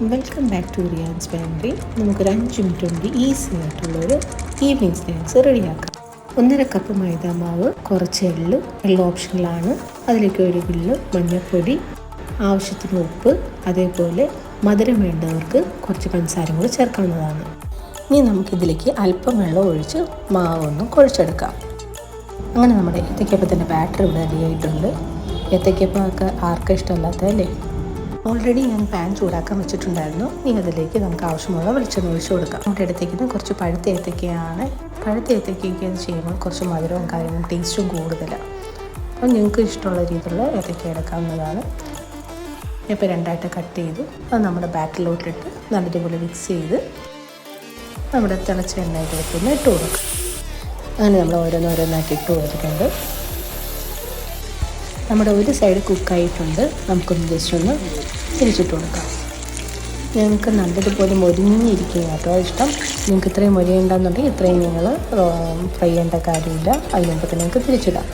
Welcome back to Riyan's pantry. നമുക്കൊരു 5 minute കൊണ്ട് easy ആയിട്ടുള്ളൊരു ഈവനിങ് സ്നാക്സ് റെഡിയാക്കാം. 1.5 കപ്പ് മൈദ മാവ്, കുറച്ച് എള്ള് ഓപ്ഷനിലാണ്. അതിലേക്ക് 1 കിലോ മഞ്ഞൾപ്പൊടി, ആവശ്യത്തിന് ഉപ്പ്, അതേപോലെ മധുരം വേണ്ടവർക്ക് കുറച്ച് പഞ്ചസാരയും കൂടി ചേർക്കാവുന്നതാണ്. ഇനി നമുക്കിതിലേക്ക് അല്പം വെള്ളം ഒഴിച്ച് മാവ് ഒന്ന് കുഴച്ചെടുക്കാം. അങ്ങനെ നമ്മുടെ ഏത്തയ്ക്കപ്പത്തിൻ്റെ ബാറ്റർ ഇവിടെ റെഡി ആയിട്ടുണ്ട്. ഏത്തയ്ക്കപ്പൊക്കെ ആർക്കും ഇഷ്ടമല്ലാത്തതല്ലേ? ഓൾറെഡി ഞാൻ പാൻ ചൂടാക്കാൻ വെച്ചിട്ടുണ്ടായിരുന്നു. ഇനി അതിലേക്ക് നമുക്ക് ആവശ്യമുള്ള വെളിച്ചെണ്ണ ഒഴിച്ച് കൊടുക്കാം. നമ്മുടെ അടുത്തേക്ക് കുറച്ച് പഴുത്ത ഏത്തയ്ക്കയാണ്. പഴുത്ത ഏത്തയ്ക്കൊക്കെ അത് ചെയ്യുമ്പോൾ കുറച്ച് മധുരവും കാര്യങ്ങളും ടേസ്റ്റും കൂടുതലാണ്. അപ്പോൾ നിങ്ങൾക്ക് ഇഷ്ടമുള്ള രീതിയിലുള്ള ഏത്തയ്ക്ക എടുക്കാവുന്നതാണ്. ഇപ്പോൾ 2ആയിട്ട് കട്ട് ചെയ്തു അത് നമ്മുടെ ബാറ്ററിലോട്ടിട്ട് നല്ലതുപോലെ മിക്സ് ചെയ്ത് നമ്മുടെ തിളച്ച എണ്ണയിലേക്ക് ഒന്ന് ഇട്ട് കൊടുക്കും. അങ്ങനെ നമ്മൾ ഓരോന്നോരോന്നാക്കി ഇട്ട് കൊടുത്തിട്ടുണ്ട്. നമ്മുടെ ഒരു സൈഡ് കുക്കായിട്ടുണ്ട്. നമുക്കൊന്ന് ജസ്റ്റ് ഒന്ന് തിരിച്ചിട്ട് കൊടുക്കാം. ഞങ്ങൾക്ക് നല്ലതുപോലെ മൊരിഞ്ഞിരിക്കുക കേട്ടോ ഇഷ്ടം. നിങ്ങൾക്ക് ഇത്രയും മൊരിയുണ്ടെന്നുണ്ടെങ്കിൽ ഇത്രയും നിങ്ങൾ ഫ്രൈ ചെയ്യേണ്ട കാര്യമില്ല. അതിനുമ്പോൾ തന്നെ നിങ്ങൾക്ക് തിരിച്ചിടാം.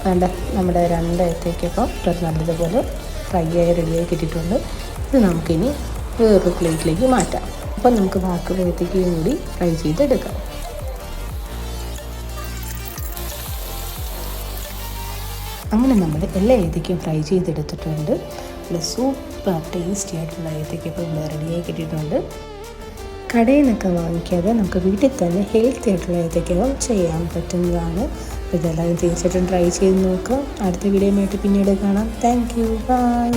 വേണ്ട നമ്മുടെ 2 ഏത്തയ്ക്കപ്പം നല്ലതുപോലെ ഫ്രൈ ആയി റെഡിയായി കിട്ടിയിട്ടുണ്ട്. ഇത് നമുക്കിനി വേറൊരു പ്ലേറ്റിലേക്ക് മാറ്റാം. അപ്പം നമുക്ക് ബാക്കിയുള്ള ഏത്തയ്ക്കയും കൂടി ഫ്രൈ ചെയ്തെടുക്കാം. അങ്ങനെ നമ്മൾ എല്ലാ ഏത്തയ്ക്കയും ഫ്രൈ ചെയ്തെടുത്തിട്ടുണ്ട്. നല്ല സൂപ്പർ ടേസ്റ്റി ആയിട്ടുള്ള ഏത്തയ്ക്കപ്പം ഇവിടെ റെഡിയായി കിട്ടിയിട്ടുണ്ട്. കടയിൽ നിന്നൊക്കെ വാങ്ങിക്കാതെ നമുക്ക് വീട്ടിൽ തന്നെ ഹെൽത്തി ആയിട്ടുള്ള ഏത്തയ്ക്കപ്പം ചെയ്യാൻ പറ്റുന്നതാണ്. ഇതെല്ലാവരും തീർച്ചയായിട്ടും ട്രൈ ചെയ്ത് നോക്കുക. അടുത്ത വീഡിയോയുമായിട്ട് പിന്നീട് കാണാം. Thank you, by.